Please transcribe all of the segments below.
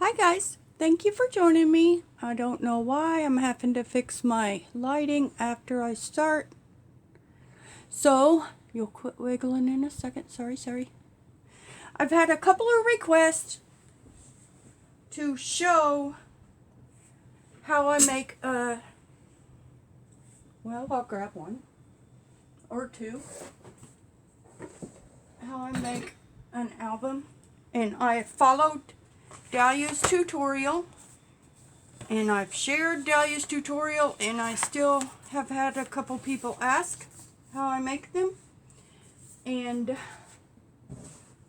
Hi guys, thank you for joining me. I don't know why I'm having to fix my lighting after I start. So, you'll quit wiggling in a second. Sorry. I've had a couple of requests to show how I make I'll grab one or two. How I make an album. And I followed Dahlia's tutorial. And I've shared Dahlia's tutorial, and I still have had a couple people ask how I make them. And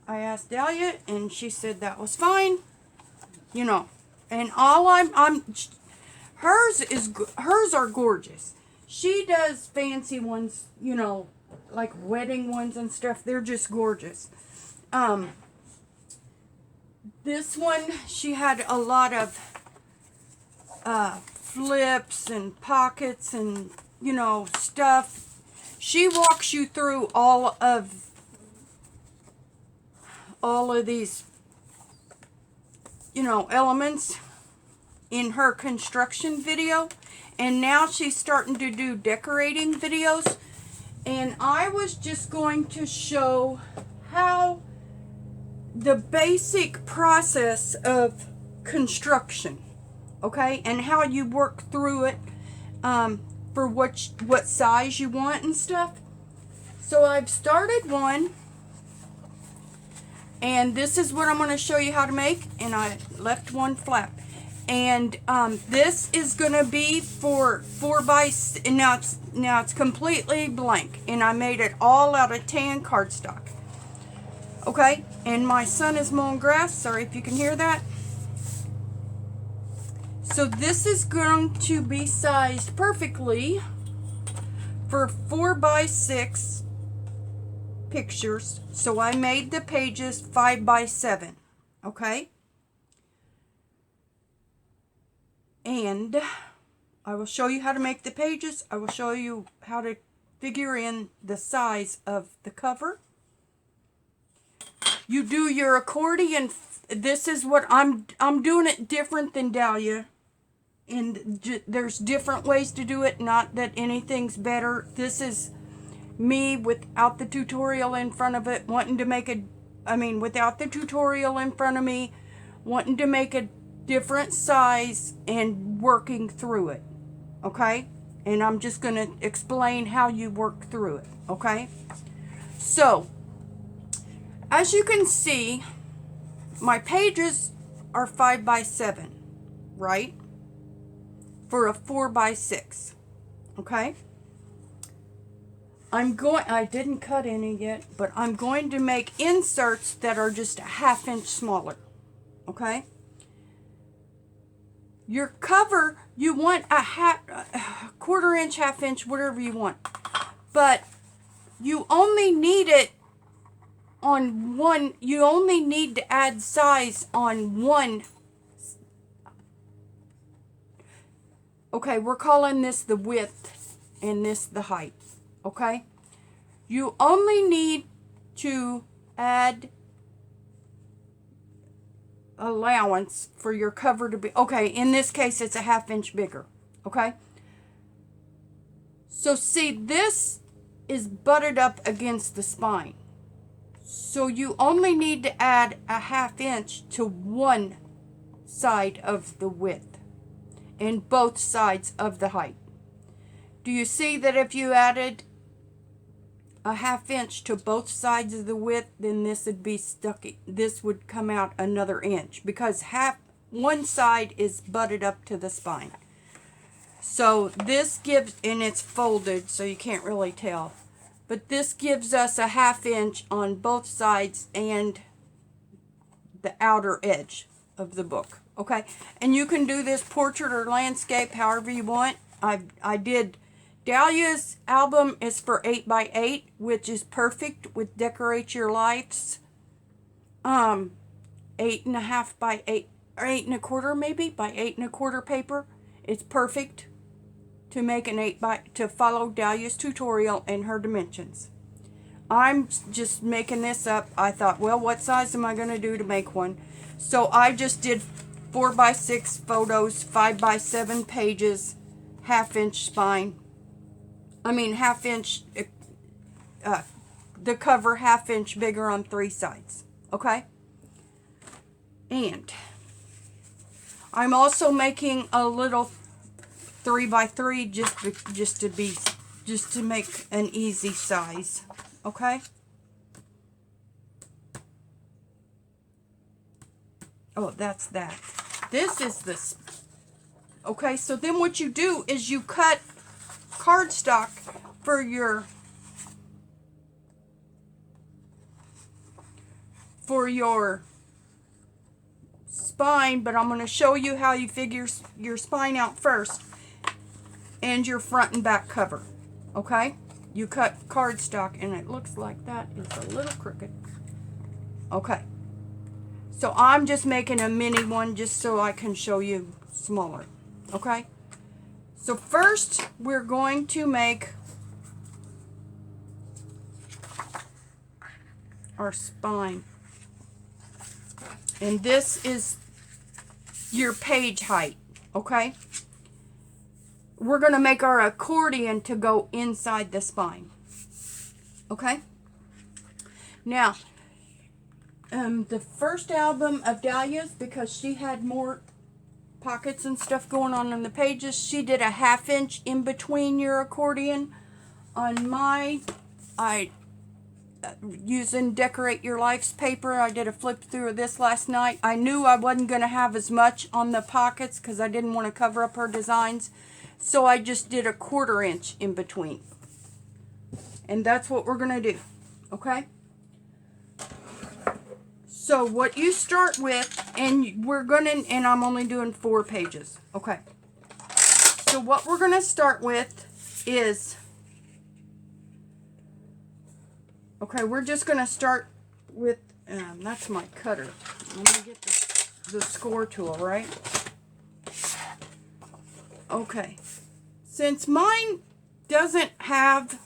I asked Dahlia, and she said that was fine. You know, and hers are gorgeous. She does fancy ones, like wedding ones and stuff. They're just gorgeous. This one, she had a lot of flips and pockets and stuff. She walks you through all of these elements in her construction video, and now she's starting to do decorating videos, and I was just going to show how the basic process of construction, okay, and how you work through it for what size you want and stuff. So I've started one, and this is what I'm going to show you how to make, and I left one flap. And this is going to be for 4x, and now it's completely blank, and I made it all out of tan cardstock. Okay, and my son is mowing grass. Sorry if you can hear that. So this is going to be sized perfectly for 4x6 pictures. So I made the pages 5x7. Okay. And I will show you how to make the pages. I will show you how to figure in the size of the cover. You do your accordion. This is what I'm doing it different than Dahlia. And there's different ways to do it. Not that anything's better. This is me without the tutorial in front of it, wanting to make without the tutorial in front of me, wanting to make a different size and working through it. Okay? And I'm just going to explain how you work through it. Okay? So, as you can see, my pages are 5x7, right? For a 4x6. Okay? I didn't cut any yet, but I'm going to make inserts that are just a 1/2 inch smaller. Okay? Your cover, you want a 1/4 inch, 1/2 inch, whatever you want. But you only need it on one, you only need to add size on one. Okay, we're calling this the width and this the height. Okay? You only need to add allowance for your cover to be, okay, in this case it's a 1/2 inch bigger. Okay? So see, this is butted up against the spine. So you only need to add a 1/2 inch to one side of the width and both sides of the height. Do you see that if you added a 1/2 inch to both sides of the width, then this would be stuck. This would come out another inch because one side is butted up to the spine. So this gives, and it's folded so you can't really tell, but this gives us a 1/2 inch on both sides and the outer edge of the book. Okay, and you can do this portrait or landscape however you want. I did Dahlia's album is for 8x8, which is perfect with Decorate Your Lives. 8.5 by 8 or 8 1/4 maybe by 8 1/4 paper. It's perfect to make an 8x to follow Dahlia's tutorial and her dimensions. I'm just making this up. I thought, well, what size am I going to do to make one? So I just did 4x6 photos, 5x7 pages, half-inch spine. I mean, half-inch, the cover half-inch bigger on 3 sides. Okay? And I'm also making a little 3x3 just to make an easy size. Okay? Oh, that's that. This is this. Okay, so then what you do is you cut cardstock for your spine, but I'm going to show you how you figure your spine out first and your front and back cover. Okay? You cut cardstock, and it looks like that is a little crooked. Okay. So I'm just making a mini one just so I can show you smaller. Okay? So first, we're going to make our spine. And this is your page height. Okay? We're going to make our accordion to go inside the spine. Okay? Now, the first album of Dahlia's, because she had more pockets and stuff going on in the pages, she did a half-inch in between your accordion. On mine, using Decorate Your Life's paper, I did a flip through of this last night. I knew I wasn't going to have as much on the pockets because I didn't want to cover up her designs. So I just did a 1/4 inch in between. And that's what we're going to do. Okay? So what you start with, and I'm only doing 4 pages. Okay. So what we're going to start with is, okay, we're just going to start with, that's my cutter. I'm going to get the score tool, right? Okay. Since mine doesn't have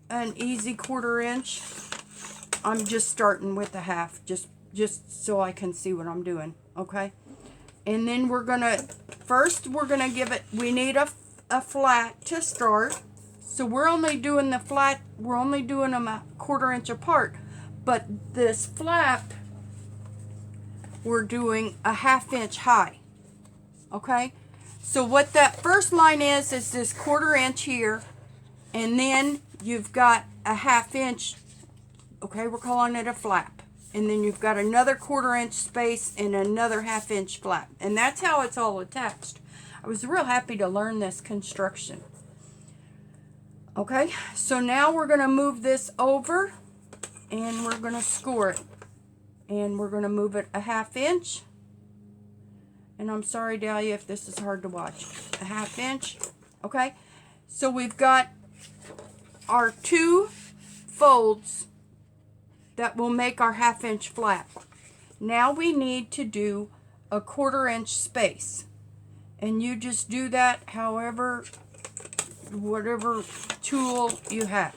an easy 1/4 inch, I'm just starting with a half, just so I can see what I'm doing, okay? And then we're going to give it, we need a flat to start. So we're only doing the flat, we're only doing them a 1/4 inch apart. But this flap, we're doing a half-inch high, okay? So what that first line is this 1/4 inch here, and then you've got a half-inch, okay, we're calling it a flap. And then you've got another 1/4 inch space and another half-inch flap. And that's how it's all attached. I was real happy to learn this construction. Okay, so now we're going to move this over and we're going to score it. And we're going to move it a half-inch. And I'm sorry, Dahlia, if this is hard to watch. A half-inch. Okay, so we've got our 2 folds that will make our half-inch flap. Now we need to do a 1/4 inch space. And you just do that whatever tool you have.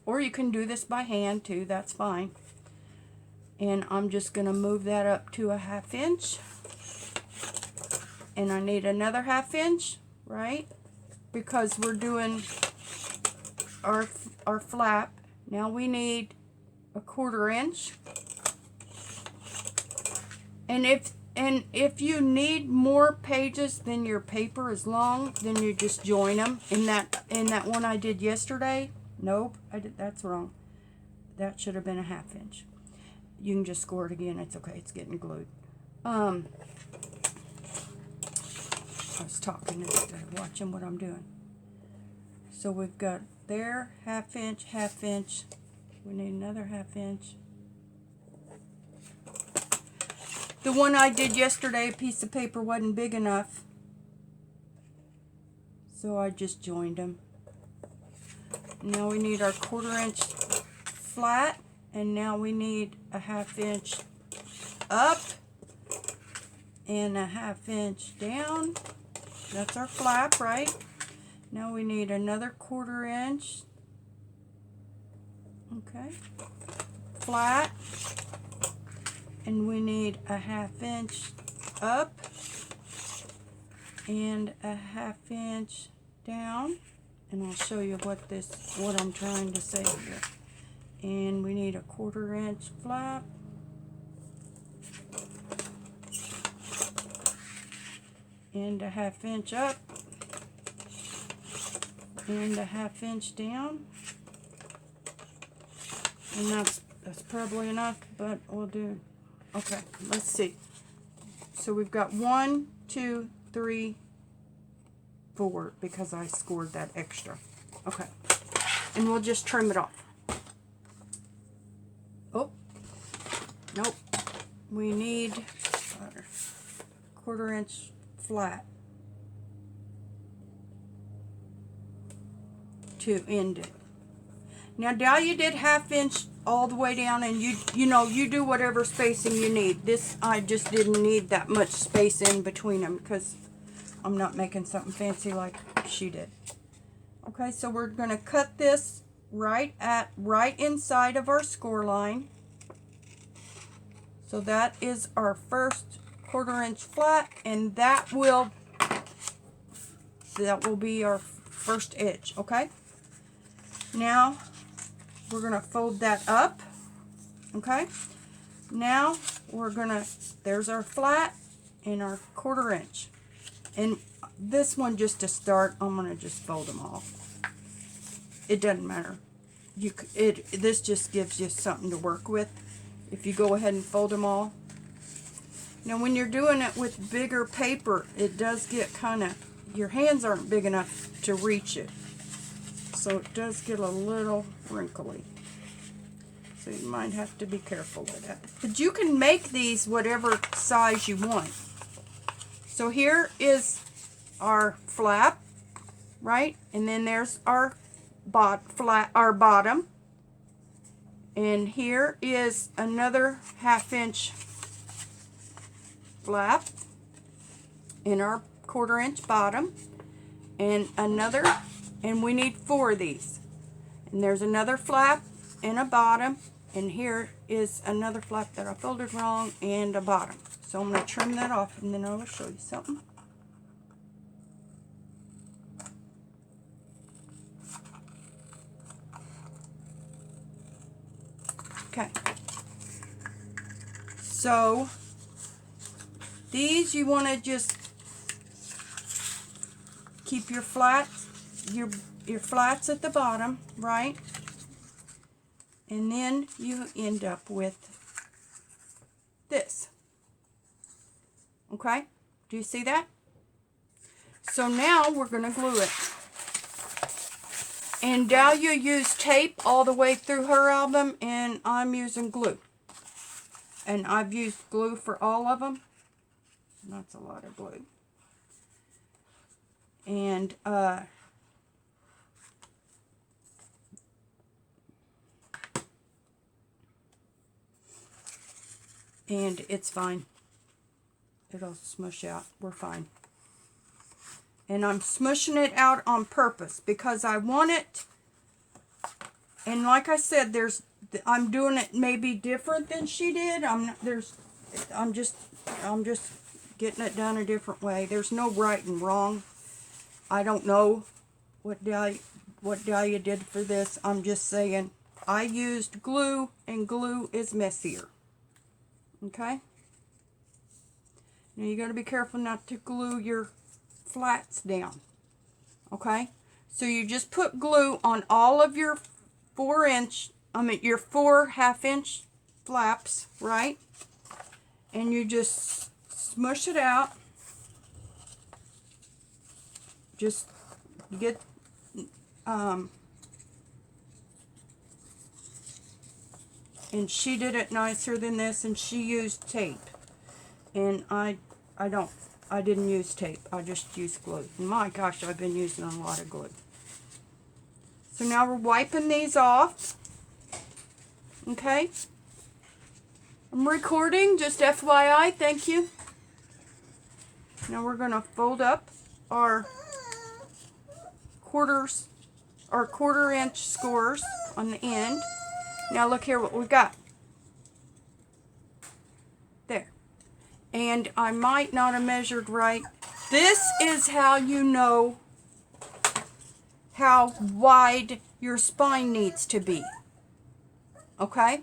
Or you can do this by hand too, that's fine. And I'm just going to move that up to a half-inch. And I need another half-inch, right? Because we're doing our flap. Now we need a 1/4 inch. And if you need more pages than your paper is long, then you just join them. In that one I did yesterday, nope, that's wrong. That should have been a half-inch. You can just score it again. It's okay. It's getting glued. I was talking instead of watching what I'm doing. So we've got there, half-inch, half-inch. We need another half-inch. The one I did yesterday, a piece of paper wasn't big enough. So I just joined them. Now we need our 1/4 inch flat. And now we need a half-inch up. And a half-inch down. That's our flap, right? Now we need another 1/4 inch. Okay, flat, and we need a half-inch up and a 1/2 inch down, and I'll show you what I'm trying to say here. And we need a 1/4 inch flap, and a 1/2 inch up, and a 1/2 inch down, and that's probably enough, but we'll do. Okay, let's see. So we've got 1, 2, 3, 4 because I scored that extra. Okay, and we'll just trim it off. Oh, nope. We need a 1/4 inch flat to end it. Now Dahlia did 1/2 inch all the way down, and you know, you do whatever spacing you need. This, I just didn't need that much space in between them because I'm not making something fancy like she did. Okay, so we're going to cut this right inside of our score line. So that is our first 1/4 inch flat, and that will be our first edge. Okay, now we're going to fold that up. Okay, now we're going to, there's our flat and our 1/4 inch. And this one, just to start, I'm going to just fold them all. It doesn't matter. This just gives you something to work with if you go ahead and fold them all. Now when you're doing it with bigger paper, it does get kind of, your hands aren't big enough to reach it. So it does get a little wrinkly. So you might have to be careful with that. But you can make these whatever size you want. So here is our flap, right? And then there's our bottom. And here is another 1/2 inch flap in our 1/4 inch bottom, and another, and we need 4 of these. And there's another flap and a bottom, and here is another flap that I folded wrong and a bottom. So I'm going to trim that off, and then I will show you something. Okay. So these, you want to just keep your flats, your flats at the bottom, right? And then you end up with this. Okay? Do you see that? So now we're going to glue it. And Dahlia used tape all the way through her album, and I'm using glue. And I've used glue for all of them. That's a lot of glue. And it's fine. It'll smush out. We're fine. And I'm smushing it out on purpose because I want it. And like I said, I'm doing it maybe different than she did. I'm just getting it done a different way. There's no right and wrong. I don't know what Dahlia did for this. I'm just saying I used glue, and glue is messier. Okay? Now you got to be careful not to glue your flats down. Okay? So you just put glue on all of your 4 1/2 inch flaps, right? And you just smush it out. Just get and she did it nicer than this, and she used tape. And I didn't use tape. I just used glue. My gosh, I've been using a lot of glue. So now we're wiping these off. Okay? I'm recording, just FYI, thank you. Now we're going to fold up our 1/4 inch scores on the end. Now look here what we got. There. And I might not have measured right This is how you know how wide your spine needs to be. Okay?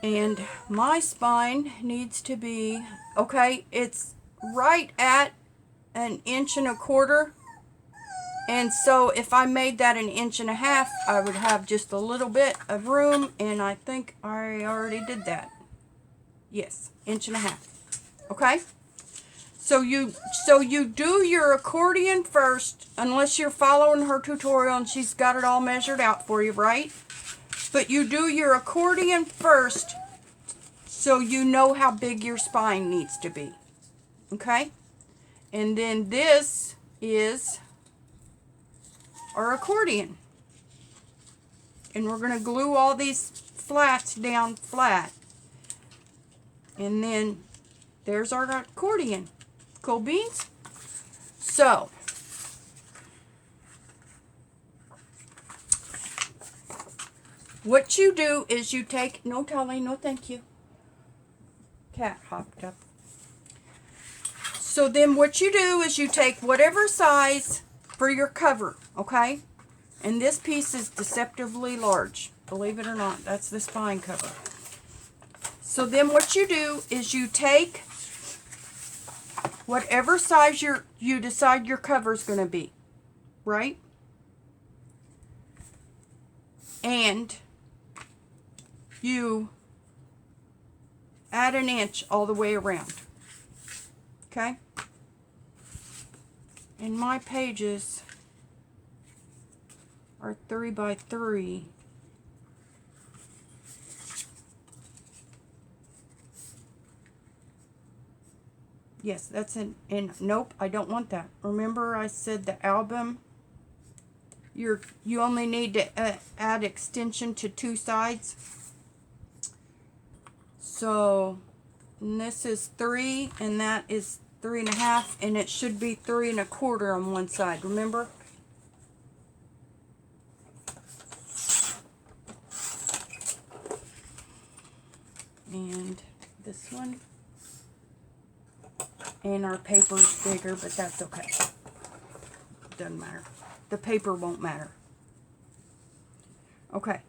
And my spine needs to be, okay, it's right at 1.25 inches. And so if I made that 1.5 inches, I would have just a little bit of room, and I think I already did that. Yes, 1.5 inches. Okay? So you do your accordion first, unless you're following her tutorial and she's got it all measured out for you, right? But you do your accordion first so you know how big your spine needs to be. Okay? And then this is our accordion. And we're going to glue all these flats down flat. And then there's our accordion. Cool beans? So, what you do is you take, no Tolly, no thank you. Cat hopped up. So then what you do is you take whatever size for your cover, okay? And this piece is deceptively large. Believe it or not, that's the spine cover. So then what you do is you take whatever size you decide your cover is going to be, right? And you add 1 inch all the way around. Okay? And my pages are 3 by 3. Yes, that's and nope, I don't want that. Remember I said the album, you only need to add extension to 2 sides. So, and this is 3, and that is 3.5, and it should be 3.25 on one side, remember? And this one. And our paper's bigger, but that's okay. Doesn't matter. The paper won't matter. Okay.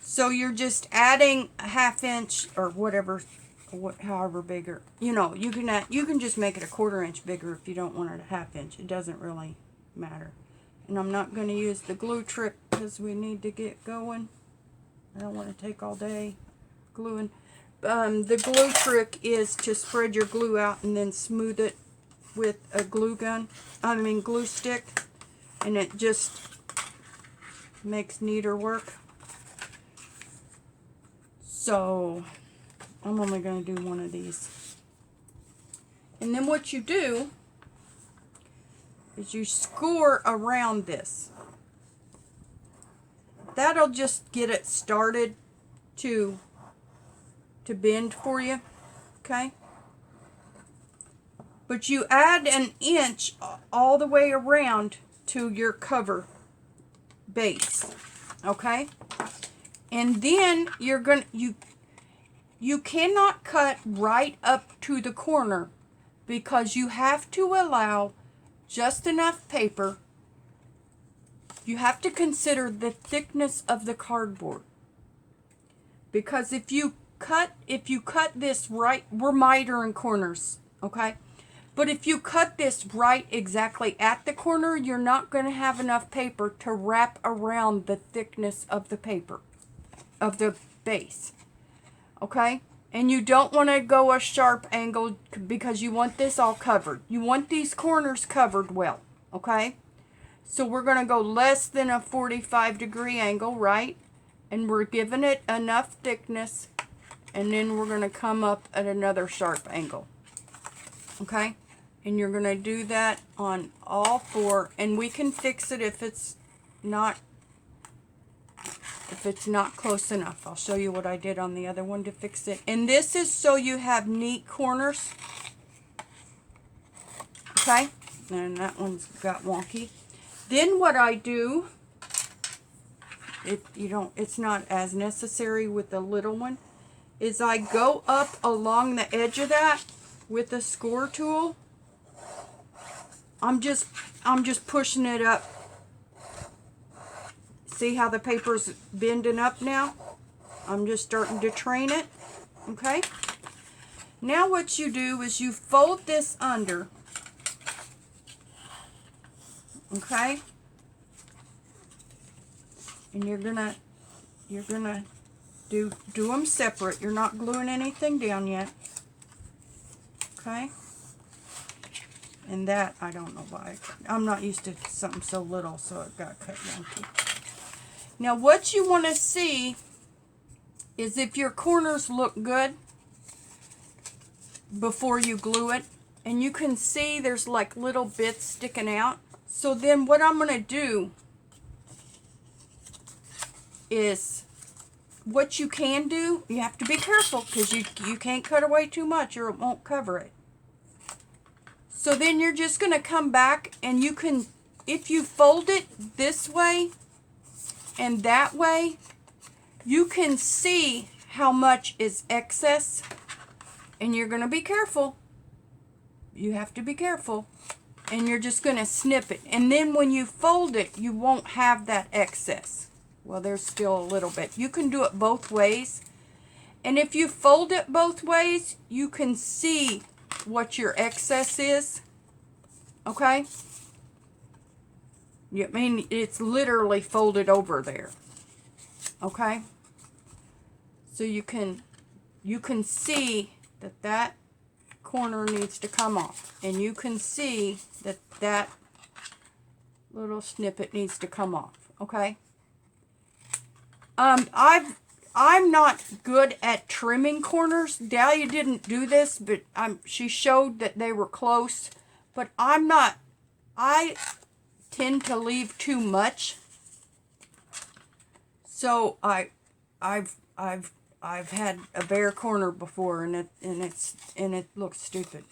So you're just adding a 1/2 inch or whatever, however bigger. You know, you can just make it a 1/4 inch bigger if you don't want it a 1/2 inch. It doesn't really matter. And I'm not going to use the glue trick because we need to get going. I don't want to take all day gluing. The glue trick is to spread your glue out and then smooth it with a glue stick, and it just makes neater work. So I'm only going to do one of these. And then what you do is you score around this. That'll just get it started to bend for you, okay? But you add 1 inch all the way around to your cover base, okay? And then you're gonna you cannot cut right up to the corner because you have to allow just enough paper. You have to consider the thickness of the cardboard, because if you cut this right, we're mitering corners, okay? But if you cut this right exactly at the corner, you're not going to have enough paper to wrap around the thickness of the paper, of the base, okay? And you don't want to go a sharp angle because you want this all covered. You want these corners covered well, okay? So we're going to go less than a 45-degree angle, right? And we're giving it enough thickness. And then we're going to come up at another sharp angle. Okay? And you're going to do that on all 4. And we can fix it if it's not close enough. I'll show you what I did on the other one to fix it. And this is so you have neat corners. Okay? And that one's got wonky. Then what I do, it's not as necessary with the little one, is I go up along the edge of that with the score tool. I'm just pushing it up. See how the paper's bending up now? I'm just starting to train it. Okay? Now what you do is you fold this under. Okay? And you're gonna do them separate. You're not gluing anything down yet. Okay? And that, I don't know why. I'm not used to something so little, so it got cut down too. Now what you want to see is if your corners look good before you glue it. And you can see there's like little bits sticking out. So then what I'm going to do is, what you can do, you have to be careful because you can't cut away too much or it won't cover it. So then you're just going to come back and you can, if you fold it this way and that way, you can see how much is excess, and you're going to be careful. You have to be careful. And you're just going to snip it. And then when you fold it, you won't have that excess. Well, there's still a little bit. You can do it both ways. And if you fold it both ways, you can see what your excess is. Okay? I mean, it's literally folded over there. Okay? So you can see that corner needs to come off, and you can see that little snippet needs to come off. Okay. I'm not good at trimming corners. Dahlia didn't do this, but she showed that they were close. But I'm not. I tend to leave too much. So I've had a bare corner before, and it looks stupid.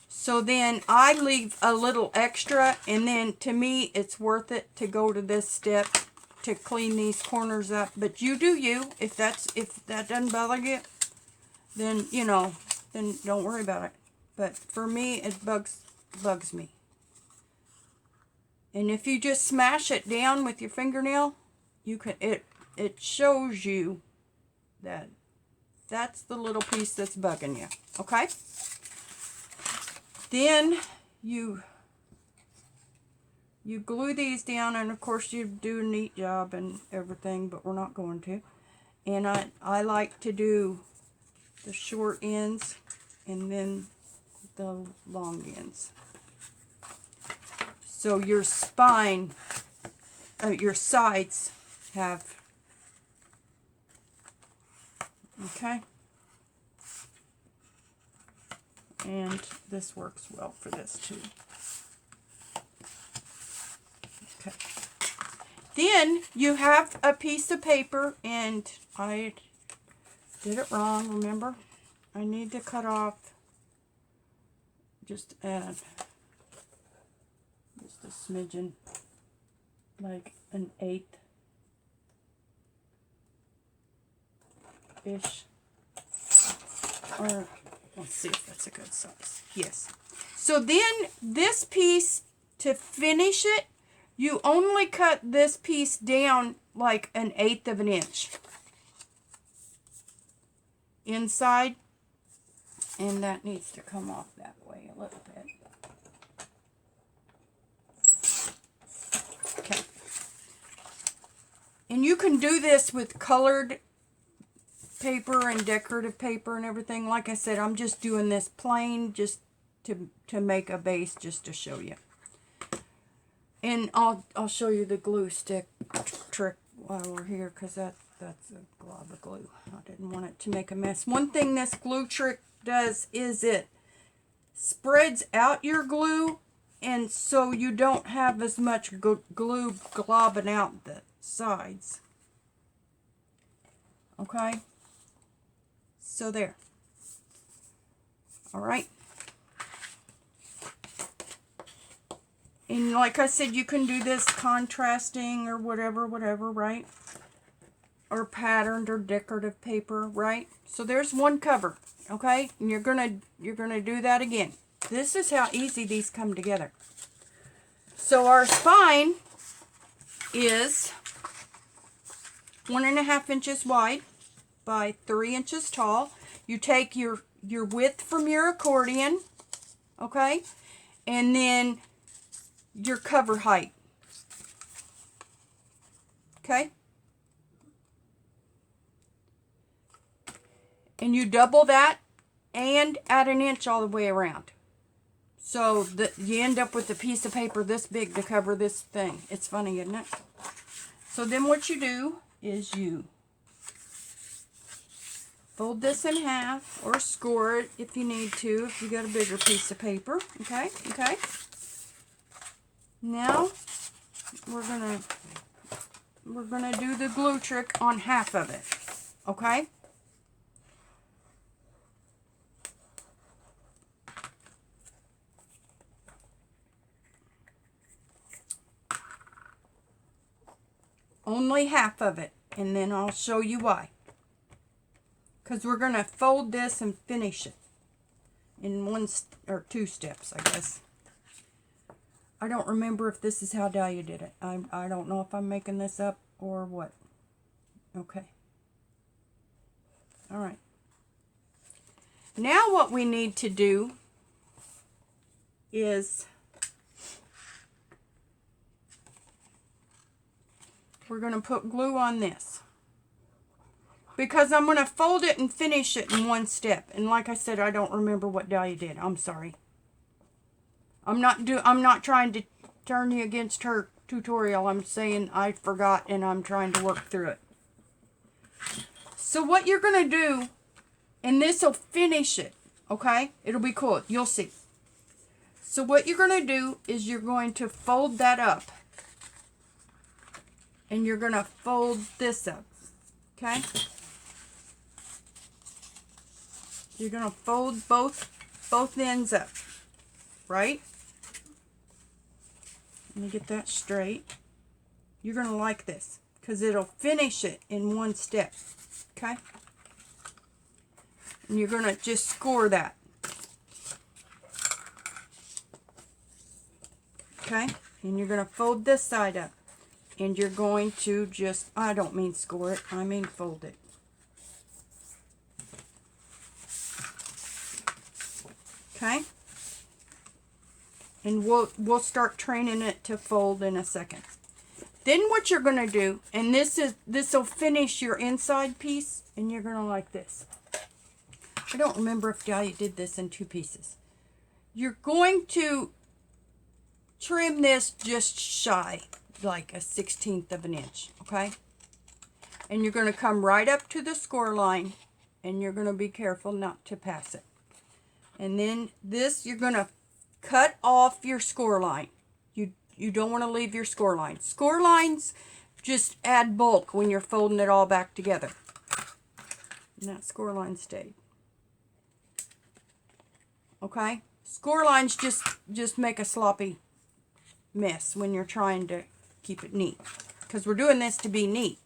So then I leave a little extra, and then to me it's worth it to go to this step to clean these corners up. But you do you. If that doesn't bother you, then then don't worry about it. But for me, it bugs me. And if you just smash it down with your fingernail, you can it shows you that that's the little piece that's bugging you. Okay? Then you glue these down, and of course you do a neat job and everything, but we're not going to. And I like to do the short ends and then the long ends. So your spine, your sides have, okay? And this works well for this too. Okay. Then you have a piece of paper, and I did it wrong, remember? I need to cut off just a smidgen, like an 1/8 ish, or let's see if that's a good size. Yes. So then this piece, to finish it, you only cut this piece down like an 1/8 of an inch inside, and that needs to come off that way a little bit. Okay. And you can do this with colored paper and decorative paper and everything. Like I said, I'm just doing this plain just to make a base, just to show you. And I'll show you the glue stick trick while we're here, because that's a glob of glue. I didn't want it to make a mess. One thing this glue trick does is it spreads out your glue, and so you don't have as much glue globbing out the sides. Okay? So there. Alright. And like I said, you can do this contrasting or whatever, right? or patterned or decorative paper, right? So there's one cover, okay? And you're gonna do that again. This is how easy these come together. So our spine is 1.5 inches wide by 3 inches tall. You take your width from your accordion, okay? And then your cover height, okay? And you double that and add an inch all the way around. So that you end up with a piece of paper this big to cover this thing. It's funny, isn't it? So then what you do is you fold this in half or score it if you need to, if you got a bigger piece of paper. Okay, okay. Now we're gonna do the glue trick on half of it. Okay? Only half of it, and then I'll show you why. Because we're going to fold this and finish it in one or two steps, I guess. I don't remember if this is how Dahlia did it. I don't know if I'm making this up or what. Okay. All right. Now what we need to do is we're going to put glue on this. Because I'm going to fold it and finish it in one step. And like I said, I don't remember what Dahlia did. I'm sorry. I'm not trying to turn you against her tutorial. I'm saying I forgot and I'm trying to work through it. So what you're going to do, and this will finish it, okay? It'll be cool. You'll see. So what you're going to do is you're going to fold that up. And you're going to fold this up, okay? You're going to fold both ends up, right? Let me get that straight. You're going to like this because it'll finish it in one step, okay? And you're going to just score that, okay? And you're going to fold this side up. And you're going to just, I don't mean score it, I mean fold it. Okay? And we'll start training it to fold in a second. Then what you're going to do, and this will finish your inside piece, and you're going to like this. I don't remember if Dahlia did this in 2 pieces. You're going to trim this just shy, like 1/16 of an inch, okay? And you're going to come right up to the score line, and you're going to be careful not to pass it. And then this, you're going to cut off your score line. You don't want to leave your score line. Score lines just add bulk when you're folding it all back together. And that score line stayed. Okay? Score lines just make a sloppy mess when you're trying to keep it neat, because we're doing this to be neat.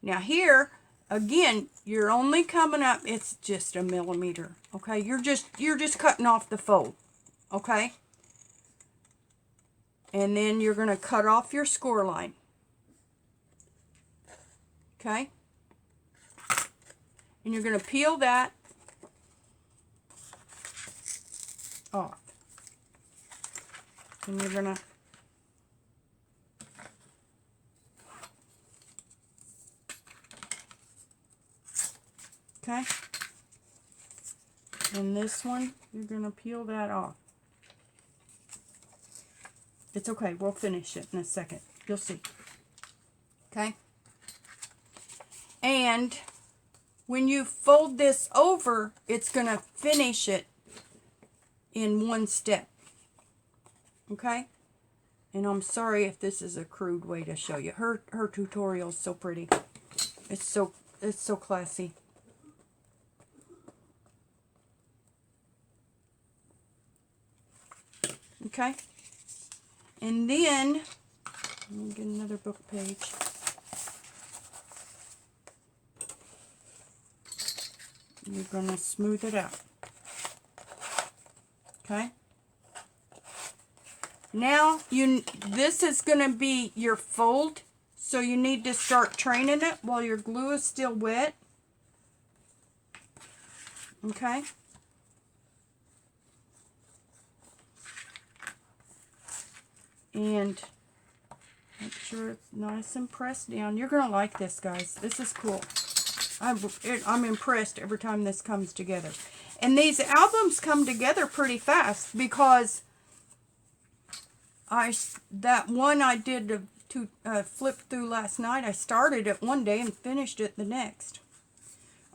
Now here again, you're only coming up, it's just a millimeter, okay? You're just cutting off the fold, okay? And then you're going to cut off your score line, okay? And you're going to peel that off, and you're going to okay, and this one, you're going to peel that off. It's okay, we'll finish it in a second. You'll see. Okay? And when you fold this over, it's going to finish it in one step. Okay? And I'm sorry if this is a crude way to show you. Her tutorial is so pretty. It's so classy. Okay? And then, let me get another book page. You're going to smooth it out. Okay? Now, this is going to be your fold, so you need to start training it while your glue is still wet. Okay? And make sure it's nice and pressed down. You're going to like this, guys. This is cool. I'm impressed every time this comes together. And these albums come together pretty fast because that one I did to flip through last night, I started it one day and finished it the next.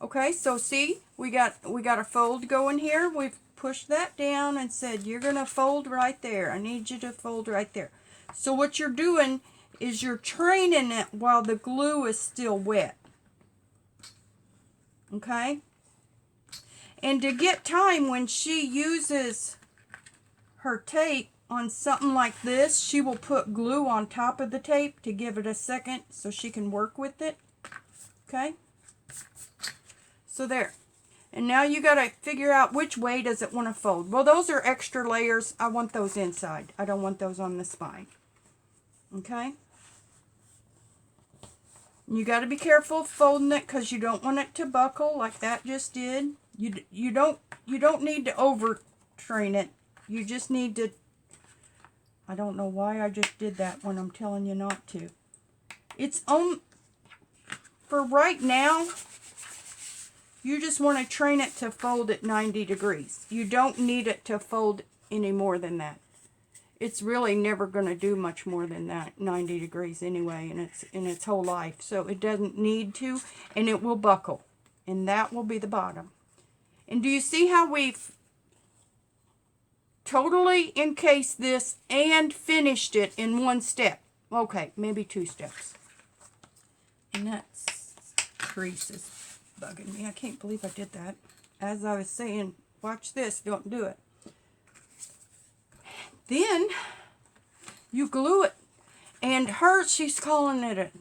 Okay, so see, we got a fold going here. We've pushed that down and said, you're going to fold right there. I need you to fold right there. So what you're doing is you're training it while the glue is still wet. Okay? And to get time, when she uses her tape on something like this, she will put glue on top of the tape to give it a second so she can work with it. Okay? So there. And now you got to figure out which way does it want to fold. Well, those are extra layers. I want those inside. I don't want those on the spine. Okay? You got to be careful folding it because you don't want it to buckle like that just did. You don't need to over train it. You just need to. I don't know why I just did that when I'm telling you not to. It's for right now. You just want to train it to fold at 90 degrees. You don't need it to fold any more than that. It's really never going to do much more than that, 90 degrees anyway, in its whole life. So it doesn't need to, and it will buckle. And that will be the bottom. And do you see how we've totally encased this and finished it in one step? Okay, maybe 2 steps. And that's crease is bugging me. I can't believe I did that. As I was saying, watch this, don't do it. Then you glue it. And she's calling it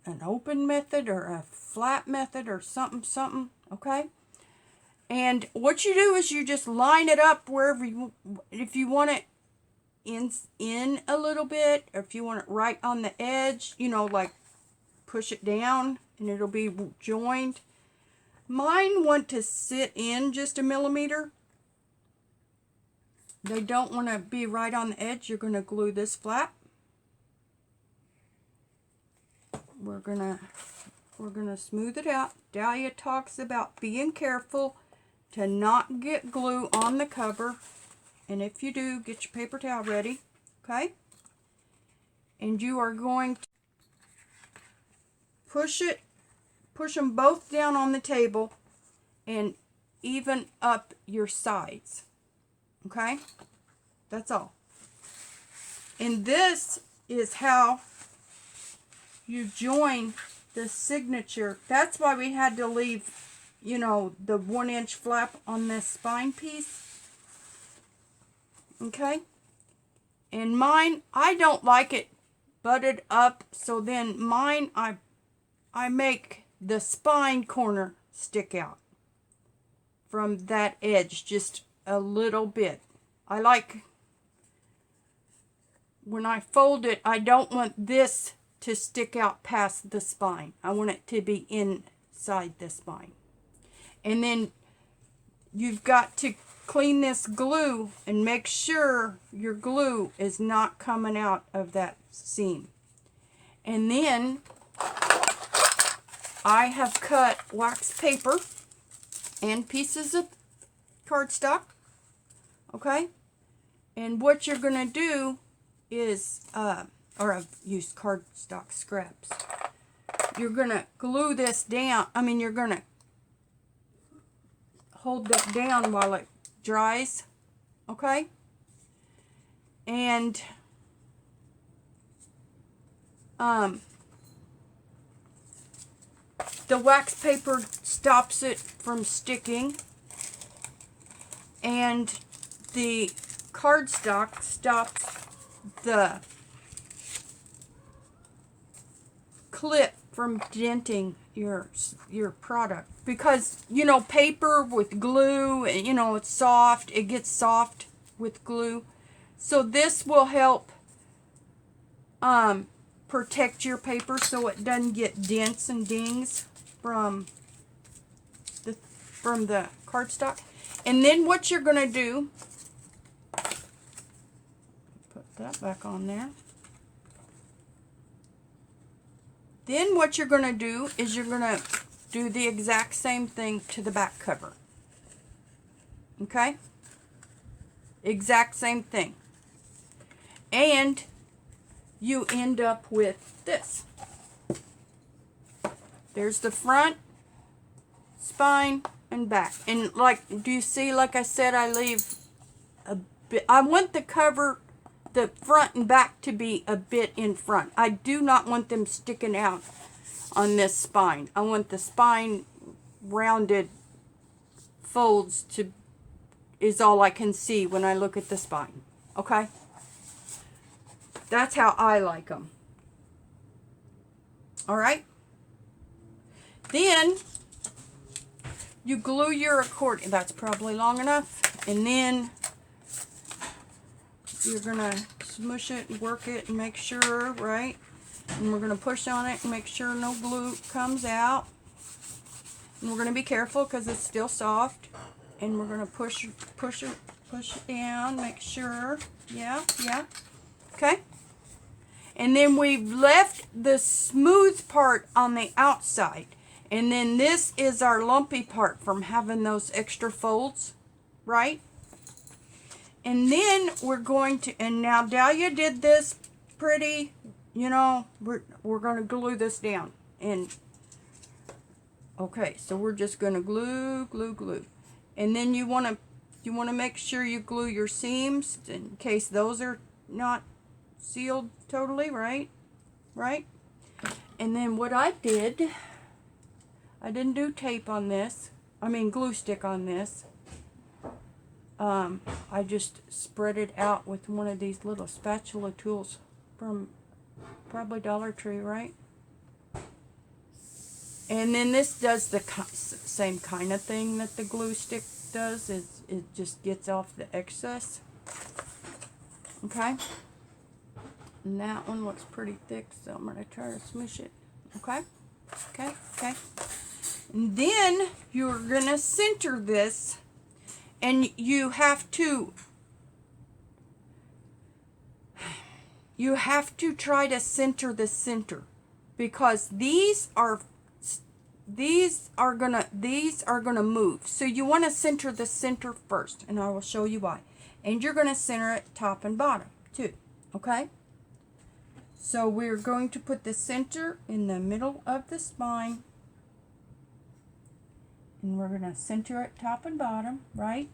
an open method or a flat method or something, okay? And what you do is you just line it up wherever if you want it in a little bit, or if you want it right on the edge, like push it down and it'll be joined. Mine want to sit in just a millimeter. They don't want to be right on the edge. You're going to glue this flap. We're gonna smooth it out. Dahlia talks about being careful to not get glue on the cover. And if you do, get your paper towel ready. Okay? And you are going to push them both down on the table and even up your sides. Okay? That's all. And this is how you join the signature. That's why we had to leave, the 1-inch flap on this spine piece. Okay? And mine, I don't like it butted up, so then mine, I make the spine corner stick out from that edge just a little bit. I like, when I fold it, I don't want this to stick out past the spine. I want it to be inside the spine. And then you've got to clean this glue and make sure your glue is not coming out of that seam. And then I have cut wax paper and pieces of cardstock. Okay? And what you're going to do is, or I've used cardstock scraps. You're going to glue this down. You're going to hold that down while it dries. Okay? And the wax paper stops it from sticking. And the cardstock stops the clip from denting your product, because you know, paper with glue, you know, it's soft, it gets soft with glue. So this will help protect your paper so it doesn't get dents and dings from the cardstock. And then what you're going to do, put that back on there. Then what you're going to do is you're going to do the exact same thing to the back cover. Okay? Exact same thing. And you end up with this. There's the front, spine, and back. And like, do you see, like I said, I leave a bit. I want the cover, the front and back, to be a bit in front. I do not want them sticking out on this spine. I want the spine rounded folds to is all I can see when I look at the spine. Okay? That's how I like them. All right? Then you glue your accordion. That's probably long enough. And then you're going to smush it and work it and make sure, right? And we're going to push on it and make sure no glue comes out. And we're going to be careful because it's still soft. And we're going to push it down, make sure. Yeah. Okay? And then we've left the smooth part on the outside. And then this is our lumpy part from having those extra folds, right? And then we're going to, and now Dahlia did this pretty, you know, we're going to glue this down. And, okay, so we're just going to glue. And then you want to make sure you glue your seams in case those are not sealed totally, right? And then what I did, I didn't do tape on this. I mean glue stick on this. I just spread it out with one of these little spatula tools from probably Dollar Tree, right? And then this does the same kind of thing that the glue stick does. It just gets off the excess. Okay? And that one looks pretty thick, so I'm going to try to smoosh it. Okay? And then you're going to center this, and you have to try to center the center, because these are gonna move. So you want to center the center first, and I will show you why. And you're going to center it top and bottom too. Okay? So we're going to put the center in the middle of the spine, and we're going to center it top and bottom, right?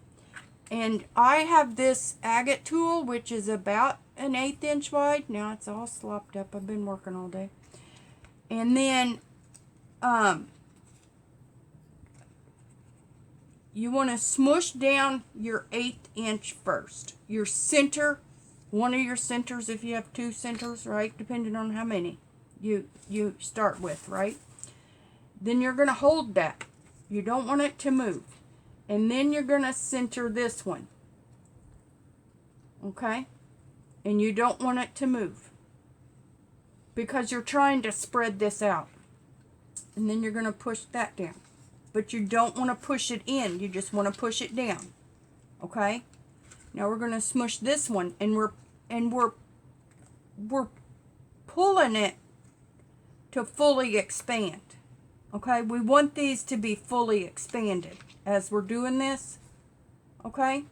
And I have this agate tool, which is about an 1/8 inch wide. Now it's all slopped up. I've been working all day. And then you want to smush down your 1/8 inch first. Your center, one of your centers, if you have 2 centers, right? Depending on how many you start with, right? Then you're going to hold that. You don't want it to move. And then you're going to center this one. Okay? And you don't want it to move, because you're trying to spread this out. And then you're going to push that down. But you don't want to push it in. You just want to push it down. Okay? Now we're going to smush this one, and we're pulling it to fully expand. Okay? We want these to be fully expanded as we're doing this. Okay?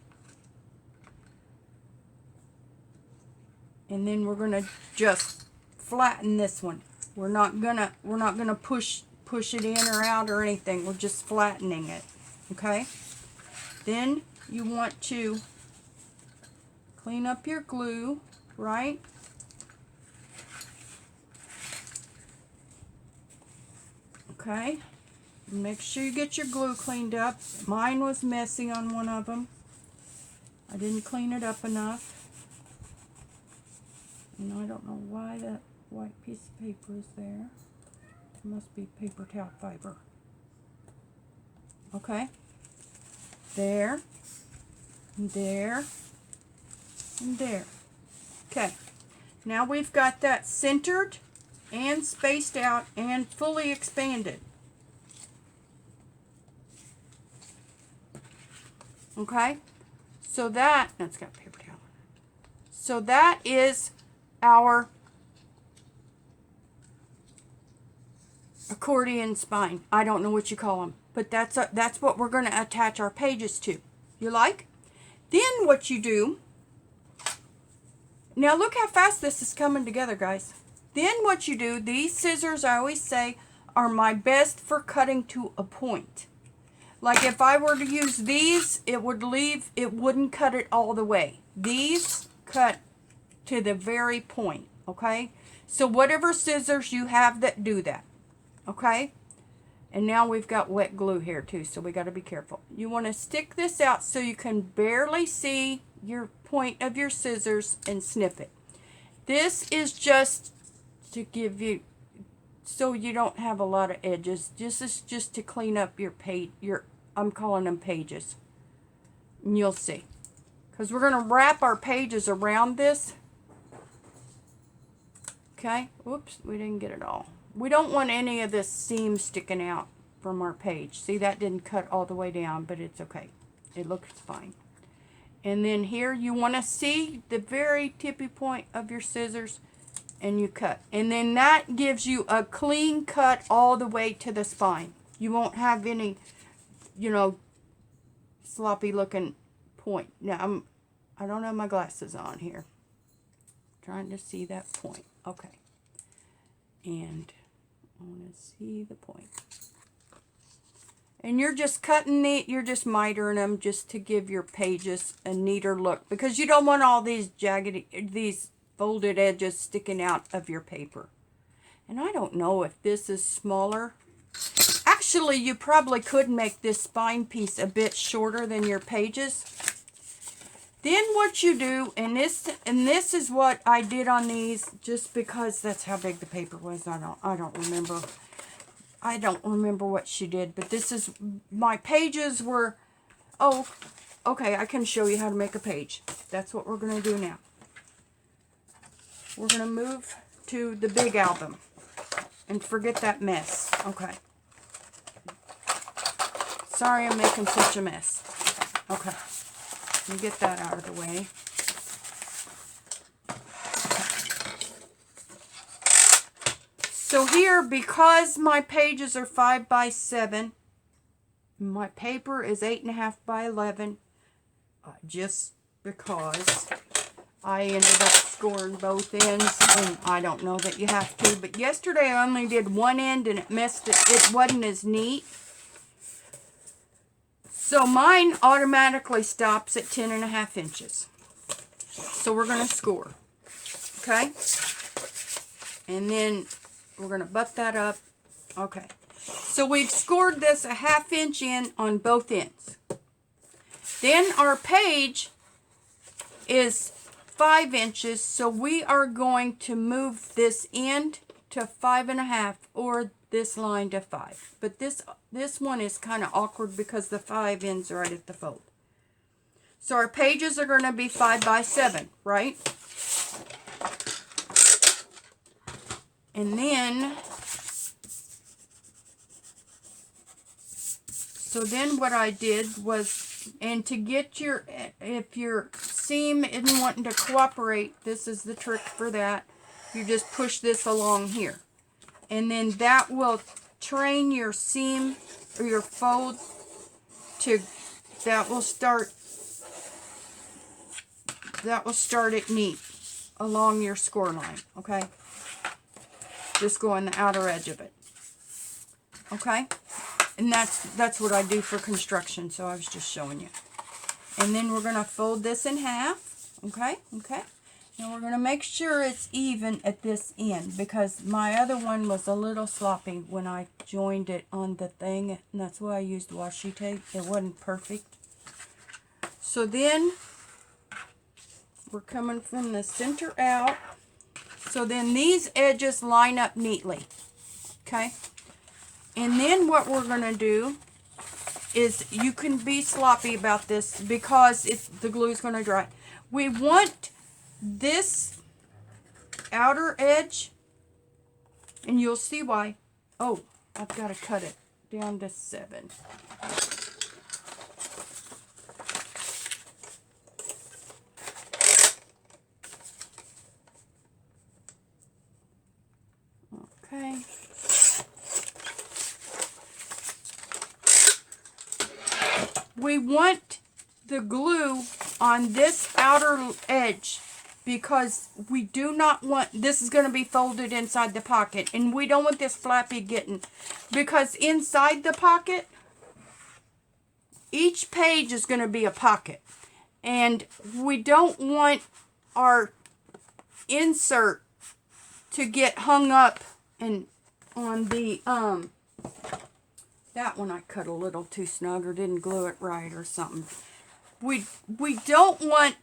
And then we're going to just flatten this one. We're not gonna push it in or out or anything. We're just flattening it. Okay? Then you want to clean up your glue, right? Okay? Make sure you get your glue cleaned up. Mine was messy on one of them. I didn't clean it up enough. And I don't know why that white piece of paper is there. It must be paper towel fiber. Okay. There. And there. And there. Okay. Now we've got that centered and spaced out and fully expanded. Okay. So that's got paper towel. So that is our accordion spine. I don't know what you call them, but that's what we're going to attach our pages to. You like? Then what you do, now look how fast this is coming together, guys. Then what you do, these scissors, I always say, are my best for cutting to a point. Like if I were to use these, it wouldn't cut it all the way. These cut to the very point, okay? So whatever scissors you have that do that, okay? And now we've got wet glue here too, so we got to be careful. You want to stick this out so you can barely see your point of your scissors and snip it. This is just to give you, so you don't have a lot of edges. This is just to clean up your page, I'm calling them pages. And you'll see. Because we're going to wrap our pages around this. Okay, whoops, we didn't get it all. We don't want any of this seam sticking out from our page. See, that didn't cut all the way down, but it's okay. It looks fine. And then here you want to see the very tippy point of your scissors, and you cut. And then that gives you a clean cut all the way to the spine. You won't have any, you know, sloppy looking point. Now, I don't have my glasses on here. Trying to see that point. Okay. And I want to see the point. And you're just cutting it, you're just mitering them just to give your pages a neater look. Because you don't want all these these folded edges sticking out of your paper. And I don't know if this is smaller. Actually, you probably could make this spine piece a bit shorter than your pages. Then what you do, and this is what I did on these, just because that's how big the paper was. I don't remember. I don't remember what she did, but this is, my pages were, oh, okay, I can show you how to make a page. That's what we're going to do now. We're going to move to the big album and forget that mess. Okay. Sorry I'm making such a mess. Okay. Let me get that out of the way. So here, because my pages are 5 by 7, my paper is 8.5 by 11, just because I ended up scoring both ends, and I don't know that you have to, but yesterday I only did one end and it messed it. It wasn't as neat. So mine automatically stops at 10.5 inches. So we're going to score. Okay? And then we're going to butt that up. Okay. So we've scored this a 1/2 inch in on both ends. Then our page is 5 inches. So we are going to move this end to 5.5, or this line to 5. But this one is kind of awkward because the 5 ends right at the fold. So our pages are going to be 5 by 7, right? And then, so then what I did was, and to get your, if your seam isn't wanting to cooperate, this is the trick for that. You just push this along here. And then that will train your seam or your fold to, that will start it neat along your score line, okay? Just go on the outer edge of it, okay? And that's what I do for construction, so I was just showing you. And then we're going to fold this in half, okay? Okay. Now we're going to make sure it's even at this end, because my other one was a little sloppy when I joined it on the thing, and that's why I used washi tape. It wasn't perfect. So then we're coming from the center out. So then these edges line up neatly. Okay? And then what we're going to do is, you can be sloppy about this because the glue is going to dry. We want this outer edge, and you'll see why. Oh, I've got to cut it down to 7. Okay. We want the glue on this outer edge because we do not want, this is going to be folded inside the pocket, and we don't want this flappy getting, because inside the pocket, each page is going to be a pocket, and we don't want our insert to get hung up and on the that one I cut a little too snug or didn't glue it right or something. We don't want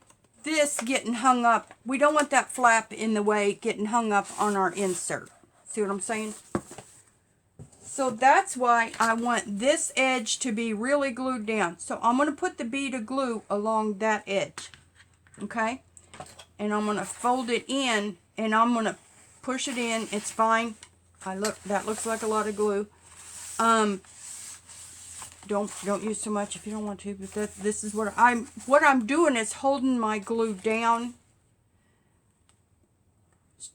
this getting hung up. We don't want that flap in the way getting hung up on our insert. See what I'm saying? So that's why I want this edge to be really glued down. So I'm going to put the bead of glue along that edge. Okay? And I'm going to fold it in, and I'm going to push it in. It's fine. That looks like a lot of glue. Don't use too much if you don't want to, but this is what I'm doing is holding my glue down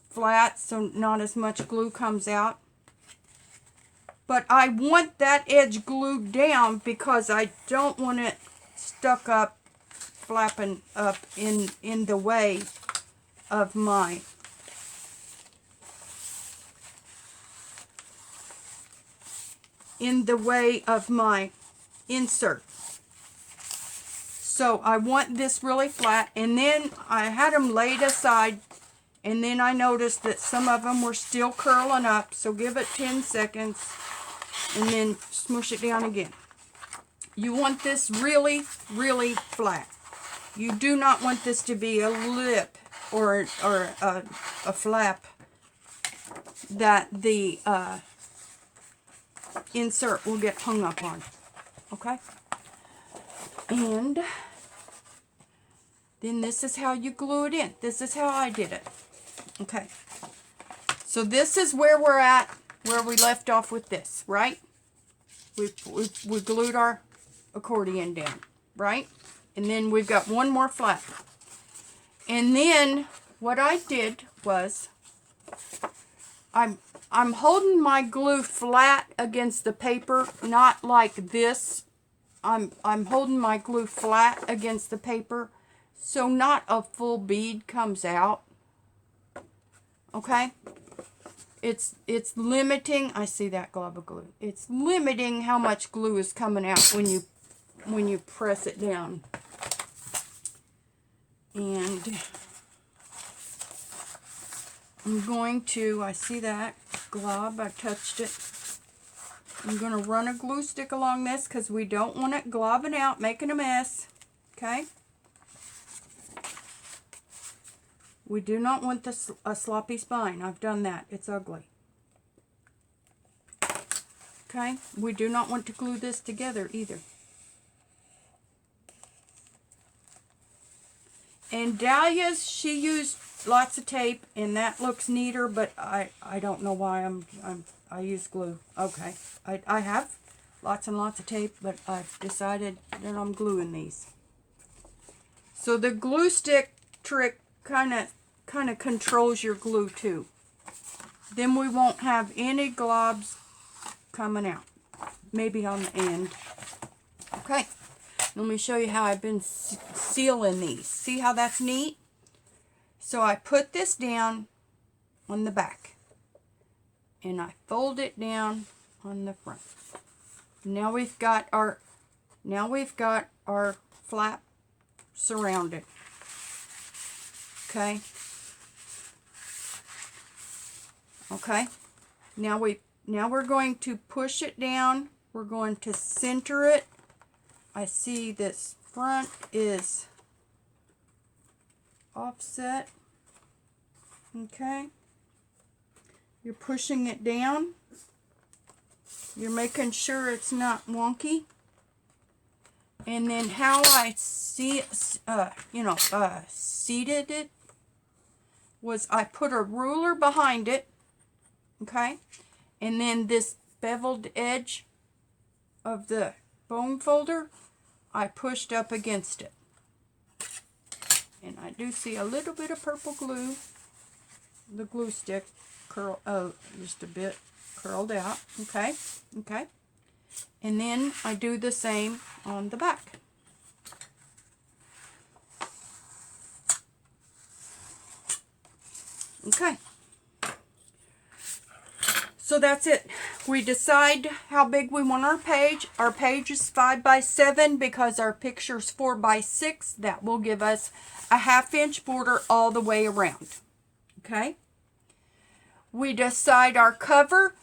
flat so not as much glue comes out. But I want that edge glued down because I don't want it stuck up, flapping up in the way of my insert. So I want this really flat, and then I had them laid aside, and then I noticed that some of them were still curling up, so give it 10 seconds and then smush it down again. You want this really, really flat. You do not want this to be a lip or a flap that the insert will get hung up on. Okay? And then this is how you glue it in. This is how I did it. Okay. So this is where we're at, where we left off with this, right? We glued our accordion down, right? And then we've got one more flap. And then what I did was I'm holding my glue flat against the paper, not like this. I'm holding my glue flat against the paper, so not a full bead comes out. Okay? It's limiting. I see that glob of glue. It's limiting how much glue is coming out when you press it down. And I'm going to, I see that glob, I touched it. I'm going to run a glue stick along this because we don't want it globbing out, making a mess. Okay? We do not want a sloppy spine. I've done that. It's ugly. Okay? We do not want to glue this together either. And Dahlia's, she used lots of tape, and that looks neater, but I don't know why I use glue. Okay. I have lots and lots of tape, but I've decided that I'm gluing these. So the glue stick trick kind of controls your glue too. Then we won't have any globs coming out. Maybe on the end. Okay. Let me show you how I've been sealing these. See how that's neat? So I put this down on the back, and I fold it down on the front. Now we've got our flap surrounded. Okay. Okay. Now we're going to push it down. We're going to center it. I see this front is offset. Okay. You're pushing it down. You're making sure it's not wonky. And then how I seated it was I put a ruler behind it, okay? And then this beveled edge of the bone folder, I pushed up against it. And I do see a little bit of purple glue. The glue stick just a bit curled out, okay? Okay. And then I do the same on the back. Okay. So that's it. We decide how big we want our page. Our page is 5 by 7 because our picture's 4 by 6. That will give us a 1/2 inch border all the way around. Okay. We decide our cover,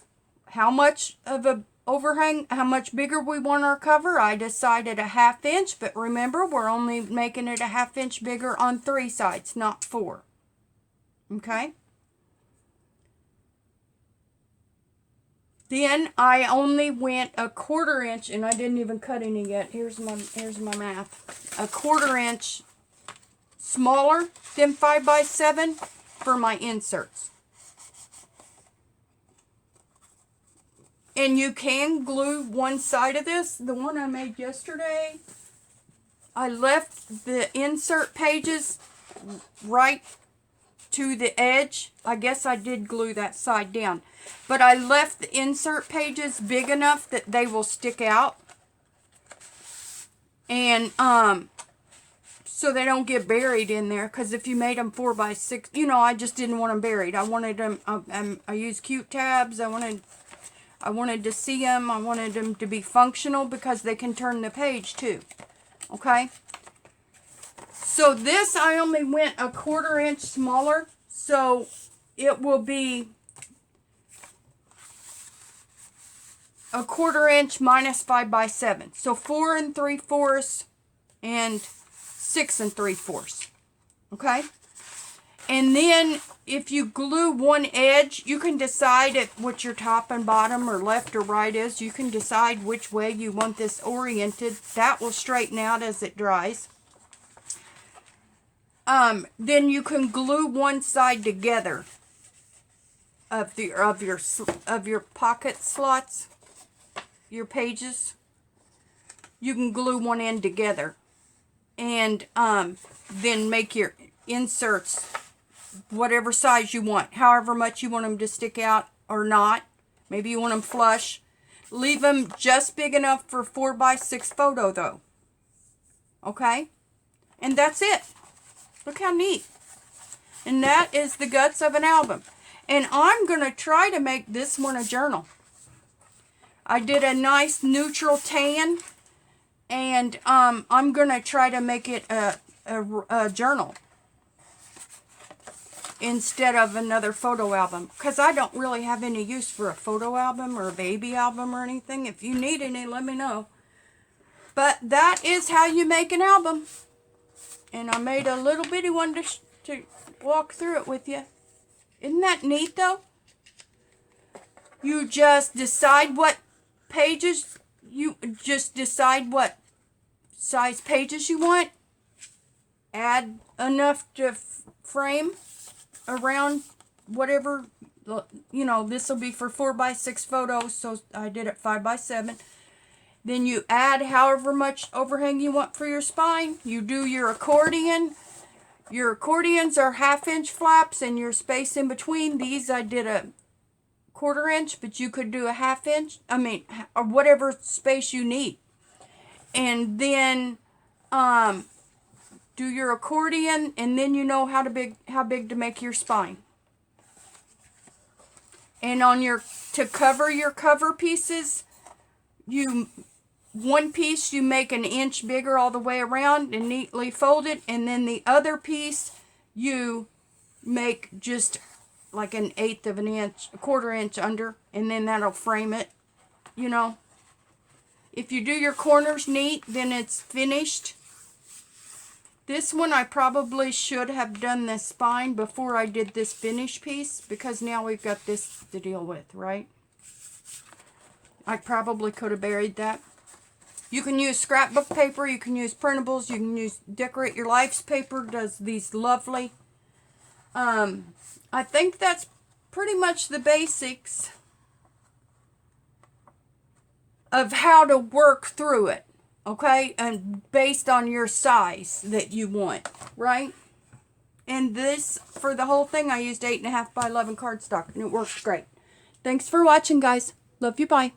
how much of a overhang, how much bigger we want our cover. I decided a 1/2 inch, but remember, we're only making it a 1/2 inch bigger on 3 sides, not 4. Okay. Then I only went a 1/4 inch, and I didn't even cut any yet. Here's my math. A 1/4 inch smaller than 5 by 7 for my inserts. And you can glue one side of this. The one I made yesterday, I left the insert pages right to the edge. I guess I did glue that side down. But I left the insert pages big enough that they will stick out. And so they don't get buried in there. Because if you made them 4 by 6, I just didn't want them buried. I wanted them, I used cute tabs. I wanted to see them. I wanted them to be functional because they can turn the page too. Okay? So this, I only went a 1/4 inch smaller. So it will be a 1/4 inch minus 5 by 7. So 4 3/4 and 6 3/4. Okay? And then if you glue one edge, you can decide what your top and bottom or left or right is. You can decide which way you want this oriented. That will straighten out as it dries. Then you can glue one side together of your pocket slots, your pages. You can glue one end together, and then make your inserts whatever size you want, however much you want them to stick out or not. Maybe you want them flush. Leave them just big enough for 4 by 6 photo though. Okay? And that's it. Look how neat. And that is the guts of an album. And I'm going to try to make this one a journal. I did a nice neutral tan, and I'm going to try to make it a journal instead of another photo album, because I don't really have any use for a photo album or a baby album or anything. If you need any, let me know. But that is how you make an album. And I made a little bitty one to walk through it with you. Isn't that neat though? You just decide what pages, what size pages you want. Add enough to frame around whatever, this will be for 4 by 6 photos, so I did it 5 by 7. Then you add however much overhang you want for your spine. You do your accordion. Your accordions are 1/2 inch flaps, and your space in between these I did a 1/4 inch, but you could do a 1/2 inch. Or whatever space you need. And then do your accordion, and then you know how big to make your spine. And to cover your cover pieces, one piece you make an inch bigger all the way around and neatly fold it, and then the other piece you make just like 1/8 of an inch, 1/4 inch under, and then that'll frame it. If you do your corners neat, then it's finished. This one I probably should have done the spine before I did this finish piece, because now we've got this to deal with, right? I probably could have buried that. You can use scrapbook paper. You can use printables. You can use Decorate Your Life's paper. Does these lovely. I think that's pretty much the basics of how to work through it. Okay? And based on your size that you want. Right? And this, for the whole thing, I used 8.5 by 11 cardstock. And it works great. Thanks for watching, guys. Love you. Bye.